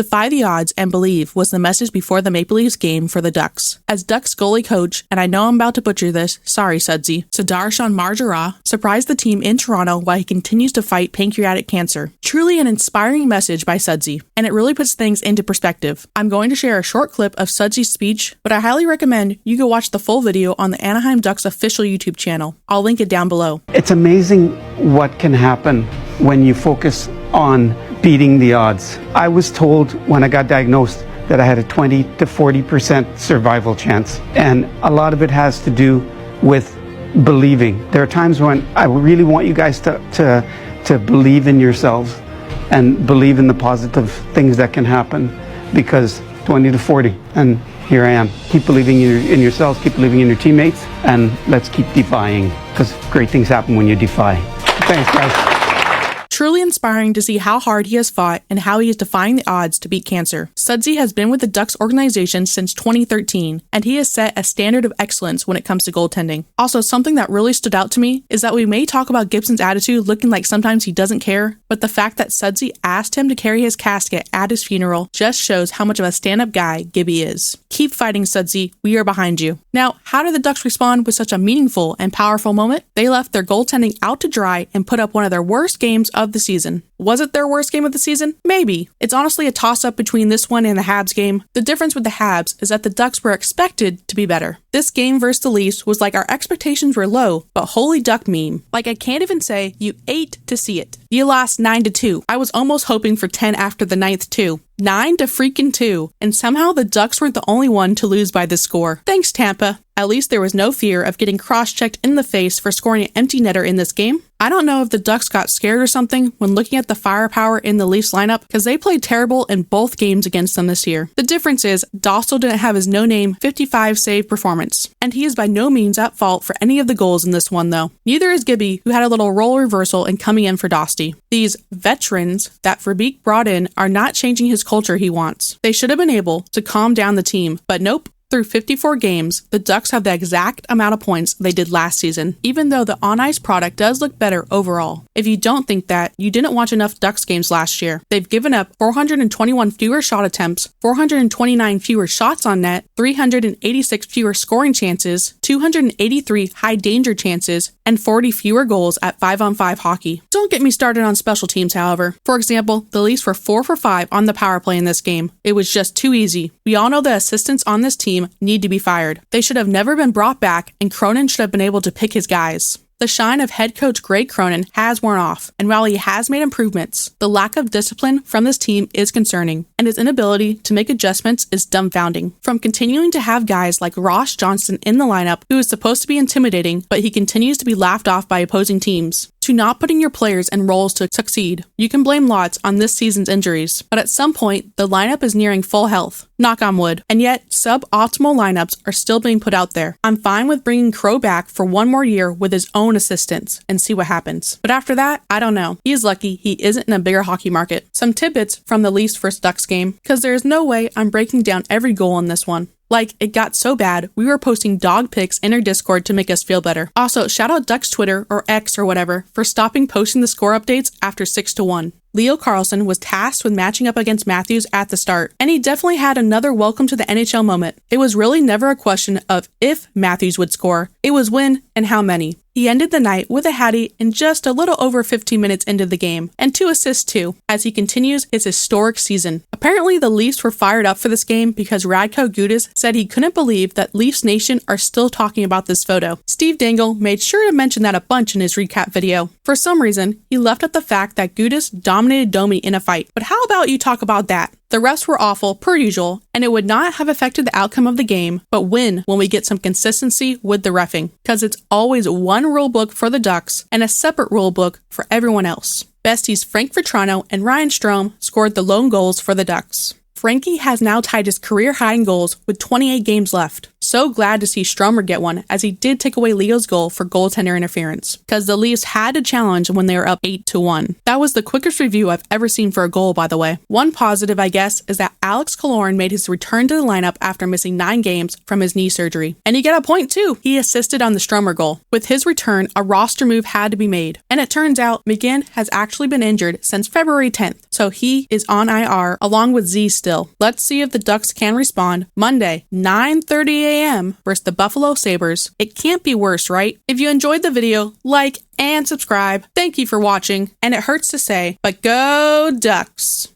Defy the odds and believe was the message before the Maple Leafs game for the Ducks. As Ducks goalie coach, and I know I'm about to butcher this, sorry Sudsie, Sudarshan Maharaj surprised the team in Toronto while he continues to fight pancreatic cancer. Truly an inspiring message by Sudsie, and it really puts things into perspective. I'm going to share a short clip of Sudsie's speech, but I highly recommend you go watch the full video on the Anaheim Ducks official YouTube channel. I'll link it down below. It's amazing what can happen when you focus on beating the odds. I was told when I got diagnosed that I had a 20 to 40% survival chance. And a lot of it has to do with believing. There are times when I really want you guys to believe in yourselves and believe in the positive things that can happen, because 20 to 40, and here I am. Keep believing in yourselves, keep believing in your teammates, and let's keep defying, because great things happen when you defy. Thanks, guys. Truly inspiring to see how hard he has fought and how he is defying the odds to beat cancer. Sudsie has been with the Ducks organization since 2013, and he has set a standard of excellence when it comes to goaltending. Also, something that really stood out to me is that we may talk about Gibson's attitude looking like sometimes he doesn't care, but the fact that Sudsie asked him to carry his casket at his funeral just shows how much of a stand-up guy Gibby is. Keep fighting, Sudsie. We are behind you. Now, how did the Ducks respond with such a meaningful and powerful moment? They left their goaltending out to dry and put up one of their worst games of the season. Was it their worst game of the season? Maybe. It's honestly a toss-up between this one and the Habs game. The difference with the Habs is that the Ducks were expected to be better. This game versus the Leafs was like our expectations were low, but holy duck meme. Like I can't even say you ate to see it. You lost 9-2. I was almost hoping for 10 after the 9th too. 9-2, and somehow the Ducks weren't the only one to lose by this score. Thanks, Tampa. At least there was no fear of getting cross-checked in the face for scoring an empty netter in this game. I don't know if the Ducks got scared or something when looking at the firepower in the Leafs lineup, because they played terrible in both games against them this year. The difference is, Dostal didn't have his no-name 55-save performance, and he is by no means at fault for any of the goals in this one though. Neither is Gibby, who had a little role reversal in coming in for Dosty. These veterans that Verbeek brought in are not changing his culture he wants. They should have been able to calm down the team, but nope. Through 54 games, the Ducks have the exact amount of points they did last season, even though the on-ice product does look better overall. If you don't think that, you didn't watch enough Ducks games last year. They've given up 421 fewer shot attempts, 429 fewer shots on net, 386 fewer scoring chances, 283 high danger chances, and 40 fewer goals at 5-on-5 hockey. Don't get me started on special teams, however. For example, the Leafs were 4 for 5 on the power play in this game. It was just too easy. We all know the assistants on this team need to be fired. They should have never been brought back, and Cronin should have been able to pick his guys. The shine of head coach Greg Cronin has worn off, and while he has made improvements, the lack of discipline from this team is concerning, and his inability to make adjustments is dumbfounding. From continuing to have guys like Ross Johnston in the lineup, who is supposed to be intimidating, but he continues to be laughed off by opposing teams, to not putting your players in roles to succeed. You can blame lots on this season's injuries, but at some point, the lineup is nearing full health. Knock on wood. And yet, suboptimal lineups are still being put out there. I'm fine with bringing Crow back for one more year with his own assistants and see what happens. But after that, I don't know. He is lucky he isn't in a bigger hockey market. Some tidbits from the Leafs vs. Ducks game, because there is no way I'm breaking down every goal in this one. Like, it got so bad, we were posting dog pics in our Discord to make us feel better. Also, shout out Ducks Twitter, or X or whatever, for stopping posting the score updates after 6-1. Leo Carlsson was tasked with matching up against Matthews at the start, and he definitely had another welcome to the NHL moment. It was really never a question of if Matthews would score, it was when and how many. He ended the night with a hattie in just a little over 15 minutes into the game, and 2 assists too, as he continues his historic season. Apparently, the Leafs were fired up for this game because Radko Gudas said he couldn't believe that Leafs Nation are still talking about this photo. Steve Dangle made sure to mention that a bunch in his recap video. For some reason, he left out the fact that Gudas dominated Domi in a fight. But how about you talk about that? The refs were awful, per usual, and it would not have affected the outcome of the game, but when we get some consistency with the reffing, because it's always one rule book for the Ducks and a separate rule book for everyone else. Besties Frank Vetrano and Ryan Strome scored the lone goals for the Ducks. Frankie has now tied his career high in goals with 28 games left. So glad to see Stromer get one, as he did take away Leo's goal for goaltender interference, because the Leafs had to challenge when they were up 8-1. That was the quickest review I've ever seen for a goal, by the way. One positive, I guess, is that Alex Killorn made his return to the lineup after missing 9 games from his knee surgery. And you get a point too. He assisted on the Stromer goal. With his return, a roster move had to be made. And it turns out McGinn has actually been injured since February 10th, so he is on IR along with Z still. Let's see if the Ducks can respond Monday, 9:30 a.m. versus the Buffalo Sabres. It can't be worse, right? If you enjoyed the video, like and subscribe. Thank you for watching, and it hurts to say, but go Ducks!